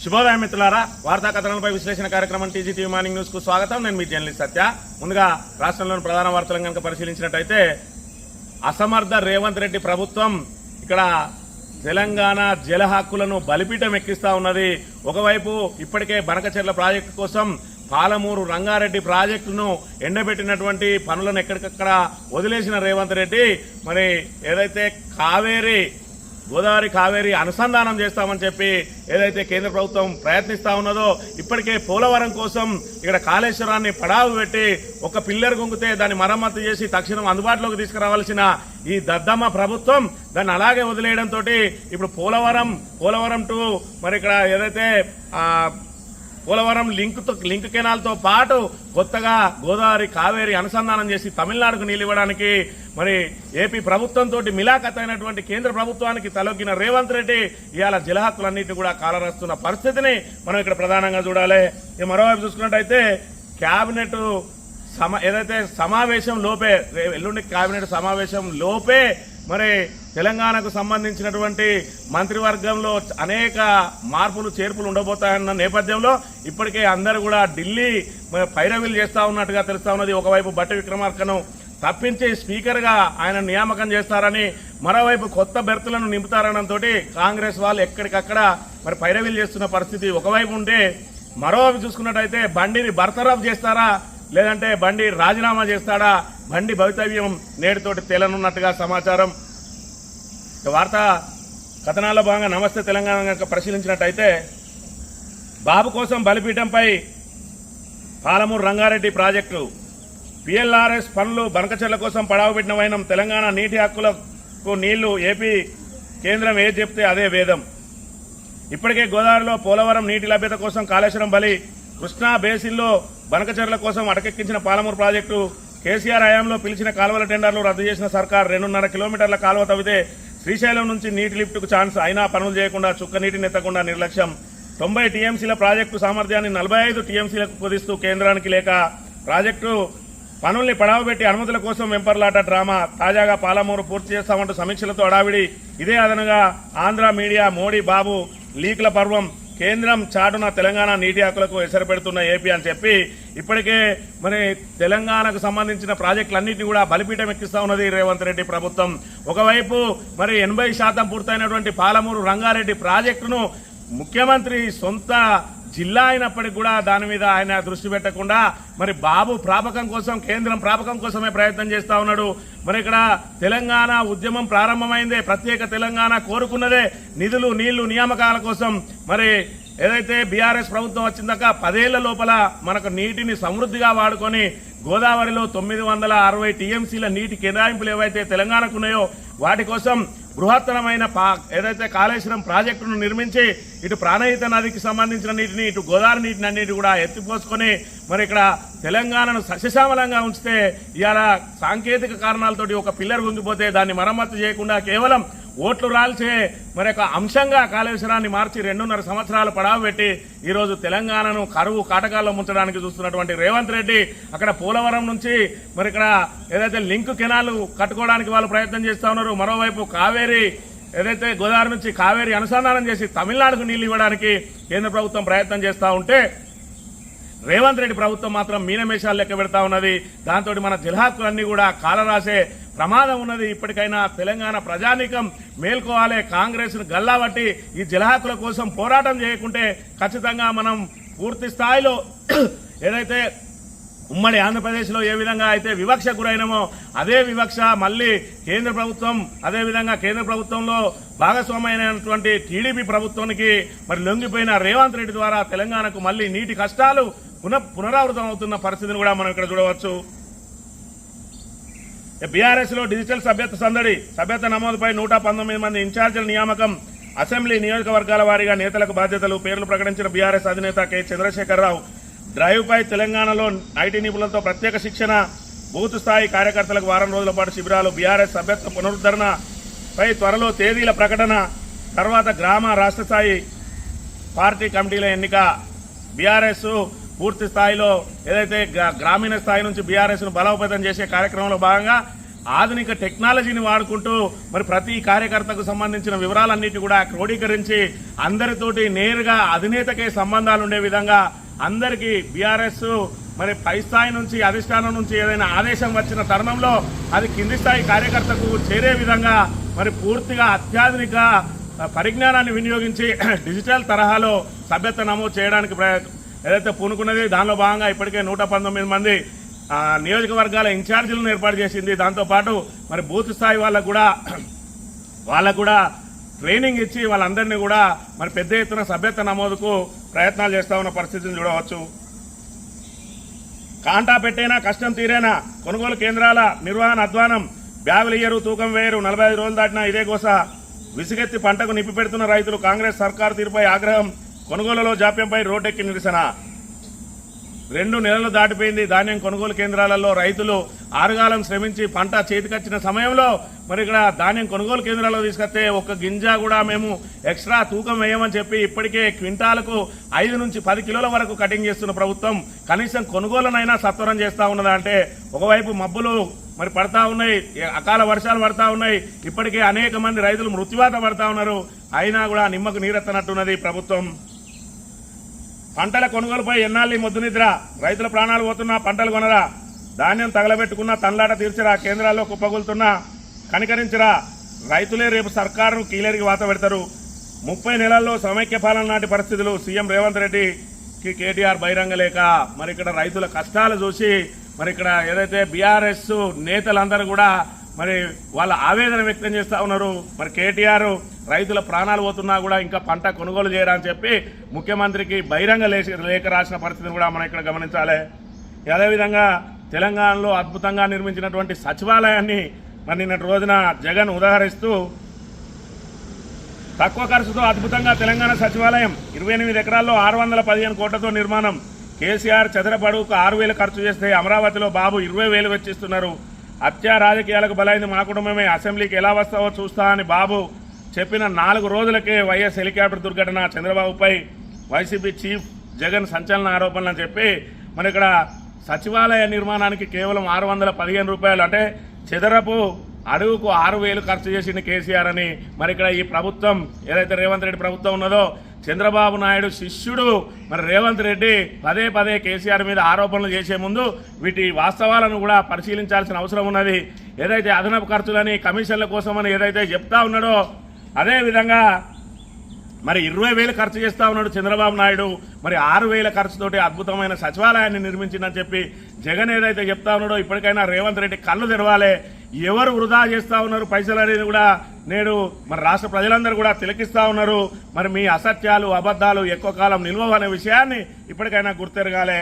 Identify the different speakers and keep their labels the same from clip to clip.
Speaker 1: శుభోదయం మిత్రులారా, వార్తా కథనాలపై విశ్లేషణ కార్యక్రమం టీజీటీవీ మార్నింగ్ న్యూస్ కు స్వాగతం. నేను మీ జర్నలిస్ట్ సత్య. ముందుగా రాష్ట్రంలోని ప్రధాన వార్తలను కనుక పరిశీలించినట్టయితే, అసమర్థ రేవంత్ రెడ్డి ప్రభుత్వం ఇక్కడ తెలంగాణ జల హక్కులను బలిపీఠం ఎక్కిస్తా ఉన్నది. ఒకవైపు ఇప్పటికే బనకచెర్ల ప్రాజెక్టు కోసం పాలమూరు రంగారెడ్డి ప్రాజెక్టును ఎండబెట్టినటువంటి పనులను ఎక్కడికక్కడ వదిలేసిన రేవంత్ రెడ్డి మరి ఏదైతే గోదావరి కావేరి అనుసంధానం చేస్తామని చెప్పి ఏదైతే కేంద్ర ప్రభుత్వం ప్రయత్నిస్తా ఉన్నదో, ఇప్పటికే పోలవరం కోసం ఇక్కడ కాళేశ్వరాన్ని పడావు పెట్టి ఒక పిల్లర్ గుంగితే దాన్ని మరమ్మతు చేసి తక్షణం అందుబాటులోకి తీసుకురావాల్సిన ఈ దద్దమ్మ ప్రభుత్వం దాన్ని అలాగే వదిలేయడంతో ఇప్పుడు పోలవరం టు మరి ఇక్కడ ఏదైతే పోలవరం లింక్ కెనాల్తో పాటు కొత్తగా గోదావరి కావేరి అనుసంధానం చేసి తమిళనాడుకు నీళ్ళు ఇవ్వడానికి మరి ఏపీ ప్రభుత్వంతో మిలాఖత్ అయినటువంటి కేంద్ర ప్రభుత్వానికి తలొగ్గిన రేవంత్ రెడ్డి ఇవాళ జల హక్కులన్నింటినీ కూడా కాలరాస్తున్న పరిస్థితిని మనం ఇక్కడ ప్రధానంగా చూడాలి. మరోవైపు చూసుకున్నట్టయితే కేబినెట్ ఏదైతే సమావేశం లోపే ఎల్లుండి కేబినెట్ సమావేశం లోపే మరి తెలంగాణకు సంబంధించినటువంటి మంత్రివర్గంలో అనేక మార్పులు చేర్పులు ఉండబోతాయన్న నేపథ్యంలో ఇప్పటికే అందరూ కూడా ఢిల్లీ పైరవీలు చేస్తా ఉన్నట్టుగా తెలుస్తా ఉన్నది. ఒకవైపు బట్టి విక్రమార్కను తప్పించి స్పీకర్గా ఆయన నియామకం చేస్తారని, మరోవైపు కొత్త బెర్తులను నింపుతారనడంతో కాంగ్రెస్ వాళ్ళు ఎక్కడికక్కడ మరి పైరవీలు చేస్తున్న పరిస్థితి ఒకవైపు ఉంటే, మరోవైపు చూసుకున్నట్టయితే బండిని బర్తరఫ్ చేస్తారా లేదంటే బండి రాజీనామా చేస్తాడా, బండి భవితవ్యం నేటితోటి తేలనున్నట్టుగా సమాచారం. వార్తా కథనాల్లో భాగంగా నమస్తే తెలంగాణ కనుక పరిశీలించినట్టయితే, బాబు కోసం బలిపీఠంపై పాలమూరు రంగారెడ్డి ప్రాజెక్టు పిఎల్ఆర్ఎస్ పనులు బనకచెర్ల కోసం పడావు పెట్టిన వైనం. తెలంగాణ నీటి హక్కులకు నీళ్లు ఏపీ కేంద్రం ఏది చెప్తే అదే వేదం. ఇప్పటికే గోదావరిలో పోలవరం నీటి లభ్యత కోసం కాళేశ్వరం బలి, కృష్ణా బేసిన్లో బనకచెర్ల కోసం అటకెక్కించిన పాలమూరు ప్రాజెక్టు, కేసీఆర్ హయాంలో పిలిచిన కాలువల టెండర్లు రద్దు చేసిన సర్కార్, 2.5 కిలోమీటర్ల కాలువ తవ్వితే శ్రీశైలం నుంచి నీటి లిఫ్టుకు ఛాన్స్ అయినా పనులు చేయకుండా చుక్క నీటిని ఎత్తకుండా నిర్లక్ష్యం. 90 టీఎంసీల ప్రాజెక్టు సామర్థ్యాన్ని 45 టీఎంసీలకు కుదిస్తూ కేంద్రానికి లేక ప్రాజెక్టు పనుల్ని పడావబెట్టి అనుమతుల కోసం వెంపర్లాట డ్రామా. తాజాగా పాలమూరు పూర్తి చేస్తామంటూ సమీక్షలతో అడావిడి. ఇదే అదనంగా ఆంధ్ర మీడియా మోడీ బాబు లీక్ల పర్వం, కేంద్రం చాటున తెలంగాణ నీటి హక్కులకు ఎసరు పెడుతున్న ఏపీ అని చెప్పి ఇప్పటికే మరి తెలంగాణకు సంబంధించిన ప్రాజెక్టులన్నింటినీ కూడా బలిపీఠం ఎక్కిస్తా ఉన్నది రేవంత్ రెడ్డి ప్రభుత్వం. ఒకవైపు మరి 80% పూర్తయినటువంటి పాలమూరు రంగారెడ్డి ప్రాజెక్టును ముఖ్యమంత్రి సొంత జిల్లా అయినప్పటికీ కూడా దాని మీద ఆయన దృష్టి పెట్టకుండా మరి బాబు ప్రాపకం కోసం, కేంద్రం ప్రాపకం కోసమే ప్రయత్నం చేస్తా ఉన్నాడు. మరి ఇక్కడ తెలంగాణ ఉద్యమం ప్రారంభమైందే, ప్రత్యేక తెలంగాణ కోరుకున్నదే నిధులు నీళ్లు నియామకాల కోసం. మరి ఏదైతే బీఆర్ఎస్ ప్రభుత్వం వచ్చిందాక 10 ఏళ్ల లోపల మనకు నీటిని సమృద్ధిగా వాడుకొని గోదావరిలో 960 టీఎంసీల నీటి కేటాయింపులు ఏవైతే తెలంగాణకు ఉన్నాయో వాటి కోసం బృహత్తరమైన ఏదైతే కాళేశ్వరం ప్రాజెక్టును నిర్మించి ఇటు ప్రాణహిత నదికి సంబంధించిన నీటిని ఇటు గోదావరి నీటిని అన్నిటి కూడా ఎత్తిపోసుకొని మరి ఇక్కడ తెలంగాణను సస్యశ్యామలంగా ఉంచితే ఇవాళ సాంకేతిక కారణాలతోటి ఒక పిల్లర్ గుంగిపోతే దాన్ని మరమ్మతు చేయకుండా కేవలం ఓట్లు రాల్చే మరొక అంశంగా కాళేశ్వరాన్ని మార్చి 2.5 సంవత్సరాలు పడావు పెట్టి ఈరోజు తెలంగాణను కరువు కాటకాల్లో ముంచడానికి చూస్తున్నటువంటి రేవంత్ రెడ్డి అక్కడ పోలవరం నుంచి మరి ఇక్కడ ఏదైతే లింక్ కెనాల్ కట్టుకోవడానికి వాళ్ళు ప్రయత్నం చేస్తా ఉన్నారు. మరోవైపు కావేరి ఏదైతే గోదావరి నుంచి కావేరి అనుసంధానం చేసి తమిళనాడుకు నీళ్లు ఇవ్వడానికి కేంద్ర ప్రభుత్వం ప్రయత్నం చేస్తూ ఉంటే, రేవంత్ రెడ్డి ప్రభుత్వం మాత్రం మీనమేషాలు లెక్క పెడతా ఉన్నది. దాంతో మన జల హక్కులన్నీ కూడా కాలరాసే ప్రమాదం ఉన్నది. ఇప్పటికైనా తెలంగాణ ప్రజానీకం మేల్కోవాలి. కాంగ్రెస్ ను గల్లాబట్టి ఈ జల హక్కుల కోసం పోరాటం చేయకుంటే ఖచ్చితంగా మనం పూర్తి స్థాయిలో ఏదైతే ఉమ్మడి ఆంధ్రప్రదేశ్లో ఏ విధంగా అయితే వివక్ష గురైనమో అదే వివక్ష మళ్ళీ కేంద్ర ప్రభుత్వం, అదేవిధంగా కేంద్ర ప్రభుత్వంలో భాగస్వామైనటువంటి టీడీపీ ప్రభుత్వానికి మరి లొంగిపోయిన రేవంత్ రెడ్డి ద్వారా తెలంగాణకు మళ్ళీ నీటి కష్టాలు పునరావృతం అవుతున్న పరిస్థితిని కూడా మనం ఇక్కడ చూడవచ్చు. బీఆర్ఎస్ లో డిజిటల్ సభ్యత నమోదుపై 119 మంది ఇన్ఛార్జీల నియామకం. అసెంబ్లీ నియోజకవర్గాల వారీగా నేతలకు బాధ్యతలు, పేర్లు ప్రకటించిన బీఆర్ఎస్ అధినేత కె చంద్రశేఖరరావు. డ్రైవ్ పై తెలంగాణలో ఐటీ నిపుణులతో ప్రత్యేక శిక్షణ, బూత్ స్థాయి కార్యకర్తలకు వారం రోజుల పాటు శిబిరాలు. బీఆర్ఎస్ సభ్యత్వ పునరుద్ధరణపై త్వరలో తేదీల ప్రకటన. తర్వాత గ్రామ రాష్ట్ర స్థాయి పార్టీ కమిటీల ఎన్నిక. బీఆర్ఎస్ పూర్తి స్థాయిలో ఏదైతే గ్రామీణ స్థాయి నుంచి బీఆర్ఎస్ ను బలోపేతం చేసే కార్యక్రమంలో భాగంగా ఆధునిక టెక్నాలజీని వాడుకుంటూ మరి ప్రతి కార్యకర్తకు సంబంధించిన వివరాలన్నిటి కూడా క్రోడీకరించి అందరితోటి నేరుగా అధినేతకే సంబంధాలు ఉండే విధంగా అందరికీ బీఆర్ఎస్ మరి పై స్థాయి నుంచి అధిష్టానం నుంచి ఏదైనా ఆదేశం వచ్చిన తరుణంలో అది కింది స్థాయి కార్యకర్తకు చేరే విధంగా మరి పూర్తిగా అత్యాధునిక పరిజ్ఞానాన్ని వినియోగించి డిజిటల్ తరహాలో సభ్యత్వ నమోదు చేయడానికి ఏదైతే పూనుకున్నది దానిలో భాగంగా ఇప్పటికే 119 మంది నియోజకవర్గాల ఇన్ఛార్జీలను ఏర్పాటు చేసింది. దాంతోపాటు మరి బూత్ స్థాయి వాళ్ళకు కూడా ట్రైనింగ్ ఇచ్చి వాళ్ళందరినీ కూడా మరి పెద్ద ఎత్తున సభ్యత్వ నమోదుకు ప్రయత్నాలు చేస్తా ఉన్న పరిస్థితిని చూడవచ్చు. కాంటా పెట్టేనా కష్టం తీరేనా కొనుగోలు కేంద్రాల నిర్వహణ అధ్వానం, బ్యాగులు ఇయ్యరు తూకం వేయరు, 45 రోజులు దాటినా ఇదే గోస, విసుగెత్తి పంటకు నిప్పి పెడుతున్న రైతులు, కాంగ్రెస్ సర్కారు తీరుపై ఆగ్రహం, కొనుగోలులో జాప్యంపై రోడ్డెక్కి నిరసన. 2 నెలలు దాటిపోయింది. ధాన్యం కొనుగోలు కేంద్రాలలో రైతులు ఆరుగాలం శ్రమించి పంట చేతికొచ్చిన సమయంలో మరి ఇక్కడ ధాన్యం కొనుగోలు కేంద్రాల్లో తీసుకొస్తే ఒక్క గింజ కూడా మేము ఎక్స్ట్రా తూకం వేయమని చెప్పి ఇప్పటికే క్వింటాలకు 5 నుంచి 10 కిలోల వరకు కటింగ్ చేస్తున్న ప్రభుత్వం కనీసం కొనుగోలునైనా సత్వరం చేస్తా ఉన్నదా అంటే, ఒకవైపు మబ్బులు మరి పడతా ఉన్నాయి, అకాల వర్షాలు పడతా ఉన్నాయి, ఇప్పటికే అనేక మంది రైతులు మృత్యువాత పడతా ఉన్నారు, అయినా కూడా నిమ్మకు నీరెత్తనట్టున్నది ప్రభుత్వం. పంటల కొనుగోలుపై ఎన్నాళ్ళీ మొద్దు నిద్ర, రైతుల ప్రాణాలు పోతున్నా పంటలు కొనరా, ధాన్యం తగలబెట్టుకున్నా తనలాట తీర్చరా, కేంద్రాల్లో కుప్పగొలుతున్నా కనికరించరా, రైతులే రేపు సర్కారును కీలేరికి వాత పెడతారు. 30 నెలల్లో సమైక్య పాలన నాటి పరిస్థితులు, సీఎం రేవంత్ రెడ్డికి కేటీఆర్ బహిరంగ లేక. మరి ఇక్కడ రైతుల కష్టాలు చూసి మరి ఇక్కడ ఏదైతే బీఆర్ఎస్ నేతలందరూ కూడా మరి వాళ్ళ ఆవేదన వ్యక్తం చేస్తా ఉన్నారు. మరి కేటీఆర్ రైతుల ప్రాణాలు పోతున్నా కూడా ఇంకా పంట కొనుగోలు చేయరా అని చెప్పి ముఖ్యమంత్రికి బహిరంగ లేఖ రాసిన పరిస్థితిని కూడా మనం ఇక్కడ గమనించాలి. అదేవిధంగా తెలంగాణలో అద్భుతంగా నిర్మించినటువంటి సచివాలయాన్ని మరి నిన్నటి రోజున జగన్ ఉదాహరిస్తూ, తక్కువ ఖర్చుతో అద్భుతంగా తెలంగాణ సచివాలయం 28 ఎకరాల్లో 615 కోట్లతో నిర్మాణం, కేసీఆర్ చదరపడుకు 6,000 ఖర్చు చేస్తే అమరావతిలో బాబు 20,000 వెచ్చిస్తున్నారు. హత్యా రాజకీయాలకు బలైంది మా కుటుంబమే, అసెంబ్లీకి ఎలా వస్తావో చూస్తా అని బాబు చెప్పిన 4 రోజులకే వైఎస్ హెలికాప్టర్ దుర్ఘటన, చంద్రబాబుపై వైసీపీ చీఫ్ జగన్ సంచలన ఆరోపణలు అని చెప్పి మరి ఇక్కడ సచివాలయ నిర్మాణానికి కేవలం 615 రూపాయలు అంటే చదరపు అడుగుకు 6,000 ఖర్చు చేసింది కేసీఆర్ అని. మరి ఇక్కడ ఈ ప్రభుత్వం ఏదైతే రేవంత్ రెడ్డి ప్రభుత్వం ఉన్నదో, చంద్రబాబు నాయుడు శిష్యుడు మరి రేవంత్ రెడ్డి పదే కేసీఆర్ మీద ఆరోపణలు చేసే ముందు వీటి వాస్తవాలను కూడా పరిశీలించాల్సిన అవసరం ఉన్నది. ఏదైతే అదనపు ఖర్చులని కమిషన్ల కోసమని ఏదైతే చెప్తా ఉన్నాడో, అదేవిధంగా మరి 20,000 ఖర్చు చేస్తా ఉన్నాడు చంద్రబాబు నాయుడు, మరి 6,000 ఖర్చుతోటి అద్భుతమైన సచివాలయాన్ని నిర్మించిందని చెప్పి జగన్ ఏదైతే చెప్తా ఉన్నాడో, ఇప్పటికైనా రేవంత్ రెడ్డి కళ్ళు తెరవాలి. ఎవరు వృధా చేస్తా ఉన్నారు పైసలు అనేది కూడా నేడు మరి రాష్ట్ర ప్రజలందరూ కూడా తిలకిస్తా ఉన్నారు. మరి మీ అసత్యాలు అబద్ధాలు ఎక్కువ కాలం నిల్వవు అనే విషయాన్ని ఇప్పటికైనా గుర్తెరగాలి.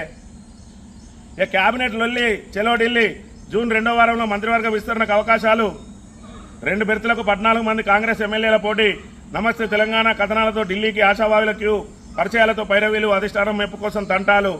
Speaker 1: ఇక క్యాబినెట్ లొల్లి చెలో ఢిల్లీ, జూన్ 2వ వారంలో మంత్రివర్గ విస్తరణకు అవకాశాలు, 2 బెర్తులకు 14 మంది కాంగ్రెస్ ఎమ్మెల్యేల పోటీ, నమస్తే తెలంగాణ కథనాలతో ఢిల్లీకి ఆశావాహుల క్యూ, పరిచయాలతో పైరవీలు, అధిష్టానం మెప్పు కోసం తంటాలు,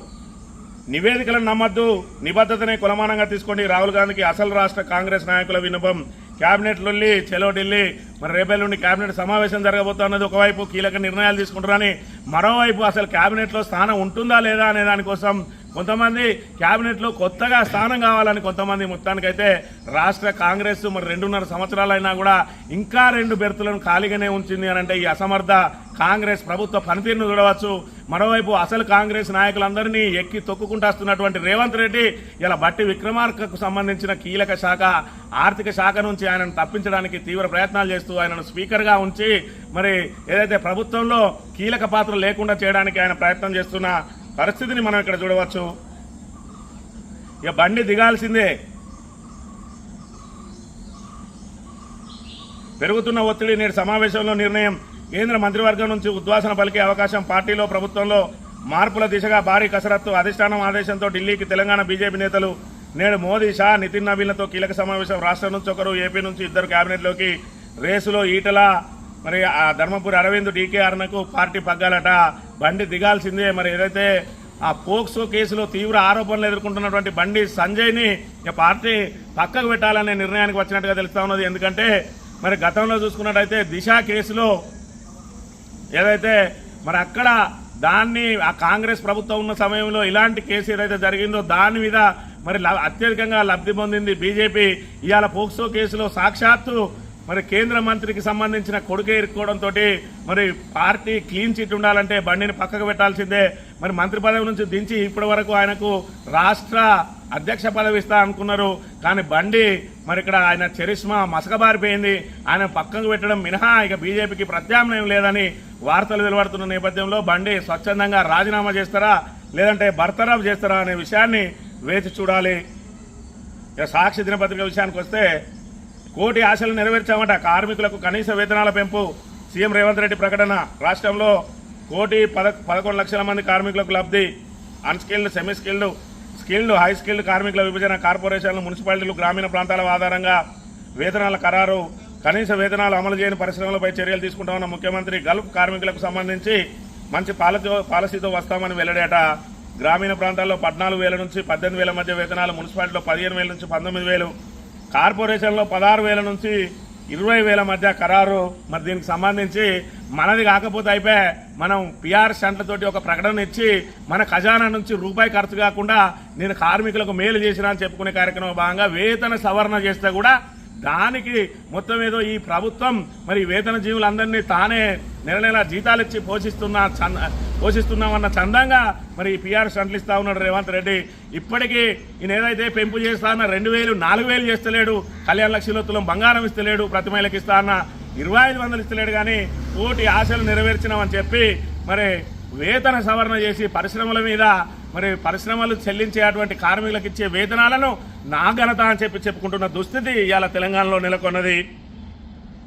Speaker 1: నివేదికలను నమ్మద్దు, నిబద్ధతనే కులమానంగా తీసుకోండి, రాహుల్ గాంధీకి అసలు రాష్ట్ర కాంగ్రెస్ నాయకుల విన్నపం. క్యాబినెట్ లొల్లి చెలో ఢిల్లీ, మరి రేపటి నుండి క్యాబినెట్ సమావేశం జరగబోతున్నది. ఒకవైపు కీలక నిర్ణయాలు తీసుకుంటారని, మరోవైపు అసలు క్యాబినెట్లో స్థానం ఉంటుందా లేదా అనే దానికోసం కొంతమంది క్యాబినెట్లో కొత్తగా స్థానం కావాలని, కొంతమంది మొత్తానికైతే రాష్ట్ర కాంగ్రెస్ మరి 2.5 సంవత్సరాలైనా కూడా ఇంకా 2 బెర్తులను ఖాళీగానే ఉంచింది అని అంటే ఈ అసమర్థ కాంగ్రెస్ ప్రభుత్వ పనితీరును చూడవచ్చు. మరోవైపు అసలు కాంగ్రెస్ నాయకులందరినీ ఎక్కి తొక్కుకుంటూ వస్తున్నటువంటి రేవంత్ రెడ్డి ఇలా బట్టి విక్రమార్కకు సంబంధించిన కీలక శాఖ ఆర్థిక శాఖ నుంచి ఆయనను తప్పించడానికి తీవ్ర ప్రయత్నాలు చేస్తూ ఆయనను స్పీకర్గా ఉంచి మరి ఏదైతే ప్రభుత్వంలో కీలక పాత్ర లేకుండా చేయడానికి ఆయన ప్రయత్నం చేస్తున్న పరిస్థితిని మనం ఇక్కడ చూడవచ్చు. ఇక బండి దిగాల్సిందే. పెరుగుతున్న ఒత్తిడి, నేడు సమావేశంలో నిర్ణయం, కేంద్ర మంత్రివర్గం నుంచి ఉద్వాసన పలికే అవకాశం, పార్టీలో ప్రభుత్వంలో మార్పుల దిశగా భారీ కసరత్తు, అధిష్టానం ఆదేశంతో ఢిల్లీకి తెలంగాణ బీజేపీ నేతలు, నేడు మోదీ షా నితిన్ నవీన్లతో కీలక సమావేశం, రాష్ట్రం నుంచి ఒకరు, ఏపీ నుంచి 2 కేబినెట్లోకి, రేసులో ఈటల మరి ధర్మపురి అరవింద్, డీకే అరుణకు పార్టీ పగ్గాలట, బండి దిగాల్సిందే. మరి ఏదైతే ఆ పోక్సో కేసులో తీవ్ర ఆరోపణలు ఎదుర్కొంటున్నటువంటి బండి సంజయ్ని పార్టీ పక్కకు పెట్టాలనే నిర్ణయానికి వచ్చినట్టుగా తెలుస్తా ఉన్నది. ఎందుకంటే మరి గతంలో చూసుకున్నట్టయితే దిశ కేసులో ఏదైతే మరి అక్కడ దాన్ని ఆ కాంగ్రెస్ ప్రభుత్వం ఉన్న సమయంలో ఇలాంటి కేసు ఏదైతే జరిగిందో దాని మీద మరి అత్యధికంగా లబ్ధి పొందింది బీజేపీ. ఇవాళ పోక్సో కేసులో సాక్షాత్తు మరి కేంద్ర మంత్రికి సంబంధించిన కొడుకే ఇరుక్కోవడంతో మరి పార్టీ క్లీన్ చిట్ ఉండాలంటే బండిని పక్కకు పెట్టాల్సిందే. మరి మంత్రి పదవి నుంచి దించి ఇప్పటి వరకు ఆయనకు రాష్ట్ర అధ్యక్ష పదవి ఇస్తా అనుకున్నారు. కానీ బండి మరి ఇక్కడ ఆయన చరిష్మా మసకబారిపోయింది. ఆయన పక్కకు పెట్టడం మినహా ఇక బీజేపీకి ప్రత్యామ్నాయం లేదని వార్తలు వెలువడుతున్న నేపథ్యంలో బండి స్వచ్ఛందంగా రాజీనామా చేస్తారా లేదంటే బర్తరఫ్ చేస్తారా అనే విషయాన్ని వేచి చూడాలి. ఇక సాక్షి దినపత్రిక విషయానికి వస్తే కోటి ఆశలు నెరవేర్చామట. కార్మికులకు కనీస వేతనాల పెంపు సీఎం రేవంత్ రెడ్డి ప్రకటన. రాష్ట్రంలో 1,11,00,000 మంది కార్మికులకు లబ్ధి. Unskilled, semi skilled, skilled, high skilled కార్మికుల విభజన. కార్పొరేషన్లు, మున్సిపాలిటీలు, గ్రామీణ ప్రాంతాల ఆధారంగా వేతనాల ఖరారు. కనీస వేతనాలు అమలు చేయని పరిశ్రమలపై చర్యలు తీసుకుంటామన్న ముఖ్యమంత్రి. గల్ఫ్ కార్మికులకు సంబంధించి మంచి పాలసీతో వస్తామని వెల్లడేట. గ్రామీణ ప్రాంతాల్లో 14,000 నుంచి 18,000 మధ్య వేతనాలు. మున్సిపాలిటీలో 15,000 నుంచి 19,000. కార్పొరేషన్లో 16,000 నుంచి 20,000 మధ్య ఖరారు. మరి దీనికి సంబంధించి మనది కాకపోతే అయిపోయి మనం పిఆర్ సెంట్లతోటి ఒక ప్రకటన ఇచ్చి మన ఖజానా నుంచి రూపాయి ఖర్చు కాకుండా నేను కార్మికులకు మేలు చేసినా అని చెప్పుకునే కార్యక్రమం భాగంగా వేతన సవరణ చేస్తే కూడా దానికి మొత్తం ఏదో ఈ ప్రభుత్వం మరి వేతన జీవులందరినీ తానే నెల నెల జీతాలు ఇచ్చి పోషిస్తున్నామన్న చందంగా మరి పిఆర్ సెంట్లు ఇస్తా ఉన్నాడు రేవంత్ రెడ్డి. ఇప్పటికీ ఈయన ఏదైతే పెంపు చేస్తా అన్న 2,000, 4,000 చేస్తలేడు. కళ్యాణ లక్షల తులం బంగారం ఇస్తలేడు. ప్రతి మహిళకి ఇస్తా అన్న 2,500 ఇస్తలేడు. కానీ కోటి ఆశలు నెరవేర్చినామని చెప్పి మరి వేతన సవరణ చేసి పరిశ్రమల మీద మరి పరిశ్రమలు చెల్లించేటువంటి కార్మికులకు ఇచ్చే వేతనాలను నా ఘనత అని చెప్పుకుంటున్న దుస్థితి ఇవాళ తెలంగాణలో నెలకొన్నది.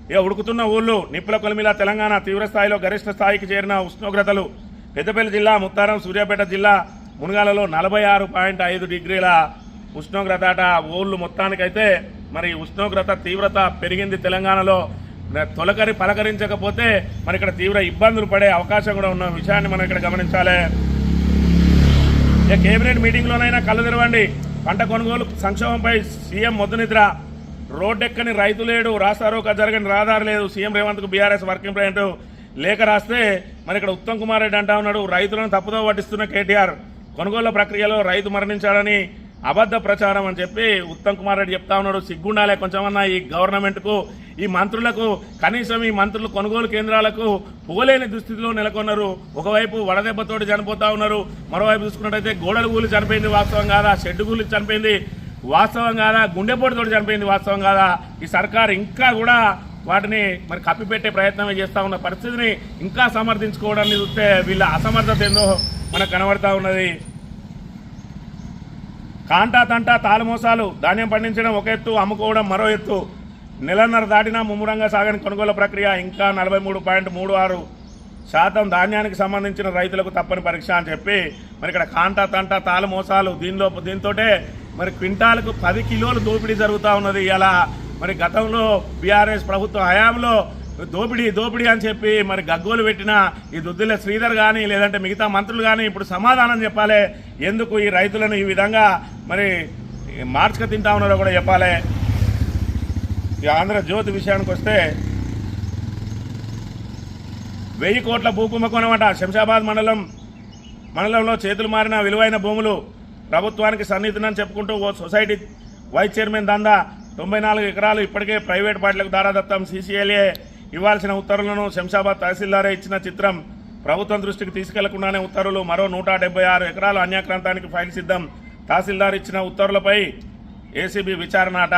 Speaker 1: ఇక ఉడుకుతున్న ఊళ్ళు నిప్పుల కొలిమిలా తెలంగాణ తీవ్రస్థాయిలో గరిష్ట స్థాయికి చేరిన ఉష్ణోగ్రతలు. పెద్దపల్లి జిల్లా, ముత్తారం, సూర్యాపేట జిల్లా, మునగాలలో 46.5 డిగ్రీల ఉష్ణోగ్రత అట. ఊళ్ళు మొత్తానికైతే మరి ఉష్ణోగ్రత తీవ్రత పెరిగింది తెలంగాణలో. తొలకరి పలకరించకపోతే మరి ఇక్కడ తీవ్ర ఇబ్బందులు పడే అవకాశం కూడా ఉన్న విషయాన్ని మనం ఇక్కడ గమనించాలి. కేబినెట్ మీటింగ్లోనైనా కళ్ళు తెరవండి. పంట కొనుగోలు సంక్షేమంపై సీఎం మొద్దునిద్ర. రోడ్డెక్కని రైతు లేడు, రాస్తారోక జరగని రహదారి లేదు. సీఎం రేవంత్కు బీఆర్ఎస్ వర్కింగ్ ప్రెసిడెంట్ లేఖ రాస్తే మరి ఇక్కడ ఉత్తమ్ కుమార్ రెడ్డి అంటా ఉన్నాడు, రైతులను తప్పుదో పట్టిస్తున్న కేటీఆర్. కొనుగోళ్ల ప్రక్రియలో రైతు మరణించాడని అబద్ధ ప్రచారం అని చెప్పి ఉత్తమ్ కుమార్ రెడ్డి చెప్తా ఉన్నాడు. సిగ్గుండాలే కొంచెమన్నా ఈ గవర్నమెంట్కు, ఈ మంత్రులకు. కనీసం ఈ మంత్రులు కొనుగోలు కేంద్రాలకు పోలేని దుస్థితిలో నెలకొన్నారు. ఒకవైపు వడదెబ్బతోటి చనిపోతా ఉన్నారు, మరోవైపు చూసుకున్నట్టయితే గోడలు కూలి చనిపోయింది వాస్తవం కాదా, షెడ్డు కూలి చనిపోయింది వాస్తవం కాదా, గుండెపోటుతోటి చనిపోయింది వాస్తవం కాదా. ఈ సర్కార్ ఇంకా కూడా వాటిని మరి కప్పిపెట్టే ప్రయత్నమే చేస్తూ ఉన్న పరిస్థితిని ఇంకా సమర్థించుకోవడాన్ని చూస్తే వీళ్ళ అసమర్థత ఏందో మనకు కనబడతా ఉన్నది. కాంటా తంటా తాళమోసాలు. ధాన్యం పండించడం ఒక ఎత్తు, అమ్ముకోవడం మరో ఎత్తు. నెలన్నర దాటినా ముమ్మరంగా సాగని కొనుగోలు ప్రక్రియ. ఇంకా 43.36% ధాన్యానికి సంబంధించిన రైతులకు తప్పని పరీక్ష అని చెప్పి మరి ఇక్కడ కాంటా తంటా తాళమోసాలు. దీంతోటే మరి క్వింటాలకు 10 కిలోలు దోపిడీ జరుగుతూ ఉన్నది. ఇలా మరి గతంలో బీఆర్ఎస్ ప్రభుత్వం హయాంలో దోపిడీ అని చెప్పి మరి గగ్గోలు పెట్టిన ఈ దుద్దిల శ్రీధర్ కానీ లేదంటే మిగతా మంత్రులు కానీ ఇప్పుడు సమాధానం చెప్పాలి. ఎందుకు ఈ రైతులను ఈ విధంగా మరి మార్చుక తింటా ఉన్నారో కూడా చెప్పాలి. ఈ ఆంధ్రజ్యోతి విషయానికి వస్తే 1000 కోట్ల భూకుంభకోణం అట. శంషాబాద్ మండలంలో చేతులు మారిన విలువైన భూములు. ప్రభుత్వానికి సన్నిహితులని చెప్పుకుంటూ ఓ సొసైటీ వైస్ చైర్మన్ దందా. 94 ఎకరాలు ఇప్పటికే ప్రైవేట్ పార్టీలకు దారాదత్తం. సీసీఎల్ఏ ఇవ్వాల్సిన ఉత్తర్వులను శంషాబాద్ తహసీల్దారే ఇచ్చిన చిత్రం. ప్రభుత్వం దృష్టికి తీసుకెళ్లకుండానే ఉత్తర్వులు. మరో 176 ఎకరాలు అన్యాక్రాంతానికి ఫైల్ సిద్ధం. తహసీల్దార్ ఇచ్చిన ఉత్తర్వులపై ఏసీబీ విచారణ అట.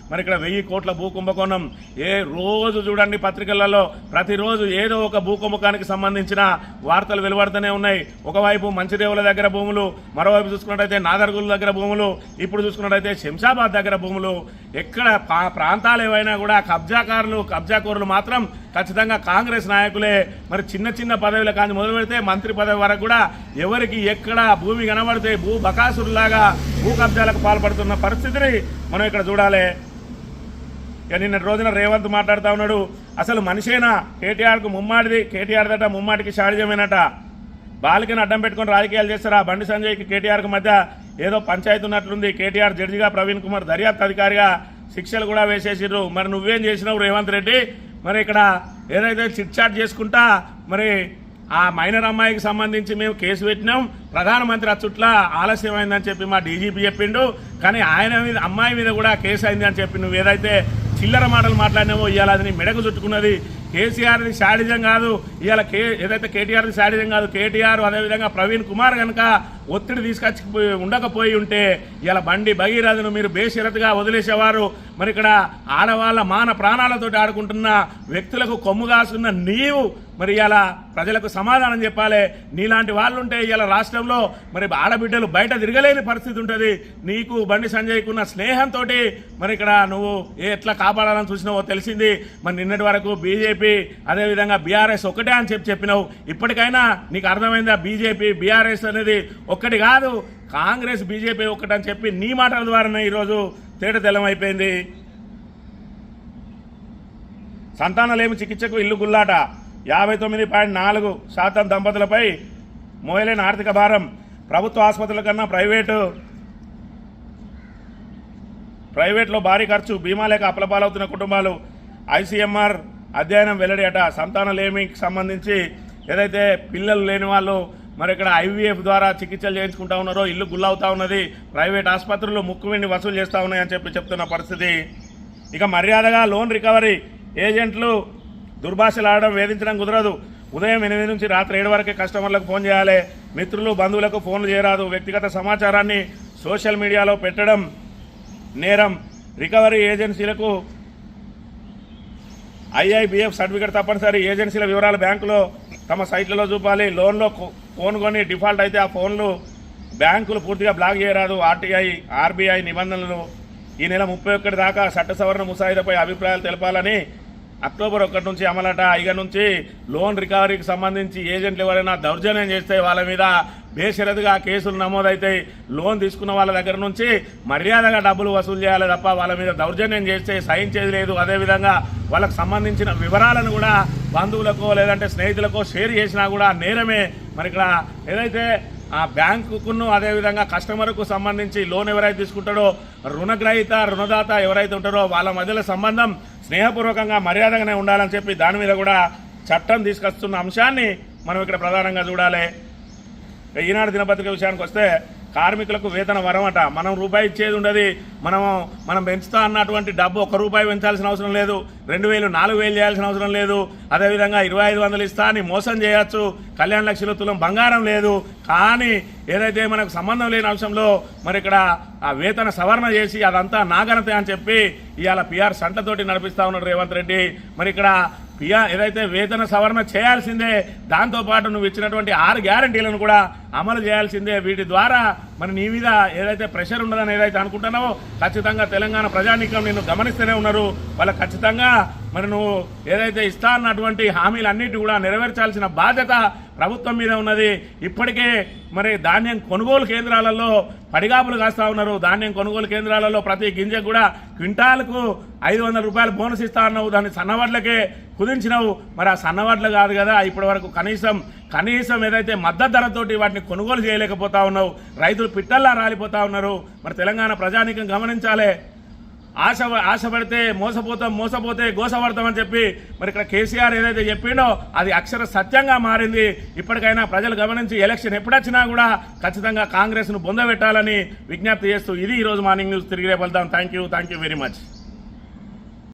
Speaker 1: మరి ఇక్కడ 1000 కోట్ల భూకుంభకోణం. ఏ రోజు చూడండి పత్రికలలో ప్రతిరోజు ఏదో ఒక భూకుంభకానికి సంబంధించిన వార్తలు వెలువడుతూనే ఉన్నాయి. ఒకవైపు మంచిదేవుల దగ్గర భూములు, మరోవైపు చూసుకున్నట్టయితే నాదర్గుల దగ్గర భూములు, ఇప్పుడు చూసుకున్నట్టయితే శంషాబాద్ దగ్గర భూములు. ఎక్కడ ప్రాంతాలు ఏవైనా కూడా కబ్జాకోరులు మాత్రం ఖచ్చితంగా కాంగ్రెస్ నాయకులే. మరి చిన్న పదవుల కానీ మొదలు పెడితే మంత్రి పదవి వరకు కూడా ఎవరికి ఎక్కడ భూమి కనబడితే భూ బకాసురులాగా భూ కబ్జాలకు పాల్పడుతున్న పరిస్థితిని మనం ఇక్కడ చూడాలి. నిన్న రోజున రేవంత్ మాట్లాడుతూ ఉన్నాడు, అసలు మనిషేనా కేటీఆర్కు ముమ్మాడిది, కేటీఆర్ దట ముమ్మాటికి షాడిజమేనట. బాలికను అడ్డం పెట్టుకుని రాజకీయాలు చేస్తారా? బండి సంజయ్కి కేటీఆర్కి మధ్య ఏదో పంచాయతీ ఉన్నట్లుంది. కేటీఆర్ జడ్జిగా, ప్రవీణ్ కుమార్ దర్యాప్తు అధికారిగా శిక్షలు కూడా వేసేసిర్రు. మరి నువ్వేం చేసినావు రేవంత్ రెడ్డి? మరి ఇక్కడ ఏదైతే చిట్ చాట్ చేసుకుంటా మరి ఆ మైనర్ అమ్మాయికి సంబంధించి మేము కేసు పెట్టినాం, ప్రధానమంత్రి అచ్చుట్ల ఆలస్యమైందని చెప్పి మా డీజీపీ చెప్పిండు. కానీ ఆయన మీద అమ్మాయి మీద కూడా కేసు అయింది అని చెప్పి నువ్వు ఏదైతే చిల్లర మాటలు మాట్లాడినావో ఇవాళ అది నీ మెడకు చుట్టుకున్నది. కేసీఆర్ది శాడిజం కాదు, ఇవాళ ఏదైతే కేటీఆర్ది శాడిజం కాదు, కేటీఆర్ అదేవిధంగా ప్రవీణ్ కుమార్ కనుక ఒత్తిడి తీసుకొచ్చి ఉండకపోయి ఉంటే ఇవాళ బండి భగీరథను మీరు బేషరతుగా వదిలేసేవారు. మరి ఇక్కడ ఆడవాళ్ళ మాన ప్రాణాలతోటి ఆడుకుంటున్న వ్యక్తులకు కొమ్ము కాసుకున్న నీవు మరి ఇలా ప్రజలకు సమాధానం చెప్పాలి. నీలాంటి వాళ్ళు ఉంటే ఇలా రాష్ట్రంలో మరి ఆడబిడ్డలు బయట తిరగలేని పరిస్థితి ఉంటుంది. నీకు బండి సంజయ్కున్న స్నేహంతో మరి ఇక్కడ నువ్వు ఎట్లా కాపాడాలని చూసినావో తెలిసింది. మరి నిన్నటి వరకు బీజేపీ అదేవిధంగా బీఆర్ఎస్ ఒకటే అని చెప్పినావు. ఇప్పటికైనా నీకు అర్థమైందా? బీజేపీ బీఆర్ఎస్ అనేది ఒక్కటి కాదు, కాంగ్రెస్ బీజేపీ ఒక్కటని చెప్పి నీ మాటల ద్వారానే ఈరోజు తేట తెల్లమైపోయింది. సంతానలేమి చికిత్సకు ఇల్లు గుల్లాట 59.4% దంపతులపై మోయలేని ఆర్థిక భారం. ప్రభుత్వ ఆసుపత్రుల కన్నా ప్రైవేట్లో భారీ ఖర్చు, బీమా లేక అప్లపాలవుతున్న కుటుంబాలు. ఐసీఎంఆర్ అధ్యయనం వెల్లడి అట. సంతానలేమికి సంబంధించి ఏదైతే పిల్లలు లేని వాళ్ళు మరి ఇక్కడ ఐవీఎఫ్ ద్వారా చికిత్సలు చేయించుకుంటా ఉన్నారో ఇల్లు గుల్లవుతా ఉన్నది. ప్రైవేట్ ఆసుపత్రులు ముక్కు వెండి వసూలు చేస్తూ ఉన్నాయని చెప్తున్న పరిస్థితి. ఇక మర్యాదగా లోన్ రికవరీ. ఏజెంట్లు దుర్భాషలాడడం, వేధించడం కుదరదు. ఉదయం 8 నుంచి రాత్రి 7 వరకే కస్టమర్లకు ఫోన్ చేయాలి. మిత్రులు బంధువులకు ఫోన్లు చేయరాదు. వ్యక్తిగత సమాచారాన్ని సోషల్ మీడియాలో పెట్టడం నేరం. రికవరీ ఏజెన్సీలకు ఐఐబిఎఫ్ సర్టిఫికేట్ తప్పనిసరి. ఏజెన్సీల వివరాలు బ్యాంకులో తమ సైట్లలో చూపాలి. లోన్లో ఫోన్ కొని డిఫాల్ట్ అయితే ఆ ఫోన్లు బ్యాంకులు పూర్తిగా బ్లాక్ చేయరాదు. ఆర్బీఐ నిబంధనలు. ఈ నెల 31 దాకా చట్ట సవరణ ముసాయిదాపై అభిప్రాయాలు తెలపాలని అక్టోబర్ 1 నుంచి అమలట. ఇక నుంచి లోన్ రికవరీకి సంబంధించి ఏజెంట్లు ఎవరైనా దౌర్జన్యం చేస్తే వాళ్ళ మీద బేషరతుగా కేసులు నమోదవుతాయి. లోన్ తీసుకున్న వాళ్ళ దగ్గర నుంచి మర్యాదగా డబ్బులు వసూలు చేయాలి తప్ప వాళ్ళ మీద దౌర్జన్యం చేస్తే సహించేది లేదు. అదేవిధంగా వాళ్ళకు సంబంధించిన వివరాలను కూడా బంధువులకో లేదంటే స్నేహితులకో షేర్ చేసినా కూడా నేరమే. మరి ఇక్కడ ఏదైతే ఆ బ్యాంకును అదేవిధంగా కస్టమర్కు సంబంధించి లోన్ ఎవరైతే తీసుకుంటాడో రుణగ్రహీత రుణదాత ఎవరైతే ఉంటారో వాళ్ళ మధ్యలో సంబంధం స్నేహపూర్వకంగా మర్యాదగానే ఉండాలని చెప్పి దాని మీద కూడా చట్టం తీసుకొస్తున్న అంశాన్ని మనం ఇక్కడ ప్రధానంగా చూడాలి. ఈనాడు దినపత్రిక విషయానికి వస్తే కార్మికులకు వేతన వరమట. మనం రూపాయి ఇచ్చేది ఉండదు. మనం పెంచుతా అన్నటువంటి డబ్బు ₹1 పెంచాల్సిన అవసరం లేదు. 2000 4000 చేయాల్సిన అవసరం లేదు. అదేవిధంగా 2500 ఇస్తా అని మోసం చేయొచ్చు. కళ్యాణ లక్ష్మిలో తులం బంగారం లేదు. కానీ ఏదైతే మనకు సంబంధం లేని అంశంలో మరి ఇక్కడ ఆ వేతన సవరణ చేసి అదంతా నాగనతే అని చెప్పి ఇవాళ పిఆర్ సంటతోటి నడిపిస్తా ఉన్నాడు రేవంత్ రెడ్డి. మరి ఇక్కడ ఏదైతే వేతన సవరణ చేయాల్సిందే, దాంతోపాటు నువ్వు ఇచ్చినటువంటి 6 గ్యారంటీలను కూడా అమలు చేయాల్సిందే. వీటి ద్వారా మరి నీ మీద ఏదైతే ప్రెషర్ ఉండదని ఏదైతే అనుకుంటున్నావో ఖచ్చితంగా తెలంగాణ ప్రజానీకం నిన్ను గమనిస్తూనే ఉన్నారు. వాళ్ళకి ఖచ్చితంగా మరి నువ్వు ఏదైతే ఇస్తా అన్నటువంటి హామీలన్నిటి కూడా నెరవేర్చాల్సిన బాధ్యత ప్రభుత్వం మీద ఉన్నది. ఇప్పటికే మరి ధాన్యం కొనుగోలు కేంద్రాలలో పడిగాపులు కాస్తా ఉన్నారు. ధాన్యం కొనుగోలు కేంద్రాలలో ప్రతి గింజకు కూడా క్వింటాలకు ₹500 బోనస్ ఇస్తా అన్నావు. దాన్ని సన్నవడ్లకే కుదించినావు. మరి ఆ సన్నవడ్లు కాదు కదా ఇప్పటి వరకు కనీసం ఏదైతే మద్దతు ధరతోటి వాటిని కొనుగోలు చేయలేకపోతా ఉన్నావు. రైతులు పిట్టల్లా రాలిపోతా ఉన్నారు. మరి తెలంగాణ ప్రజానీకం గమనించాలి. ఆశపడితే మోసపోతే గోసపడతామని చెప్పి మరి ఇక్కడ కేసీఆర్ ఏదైతే చెప్పిండో అది అక్షర సత్యంగా మారింది. ఇప్పటికైనా ప్రజలు గమనించి ఎలక్షన్ ఎప్పుడొచ్చినా కూడా ఖచ్చితంగా కాంగ్రెస్ను బొందబెట్టాలని విజ్ఞప్తి చేస్తూ ఇది ఈరోజు మార్నింగ్ న్యూస్. తిరిగి రేపు వెళ్తాం. Thank you very much.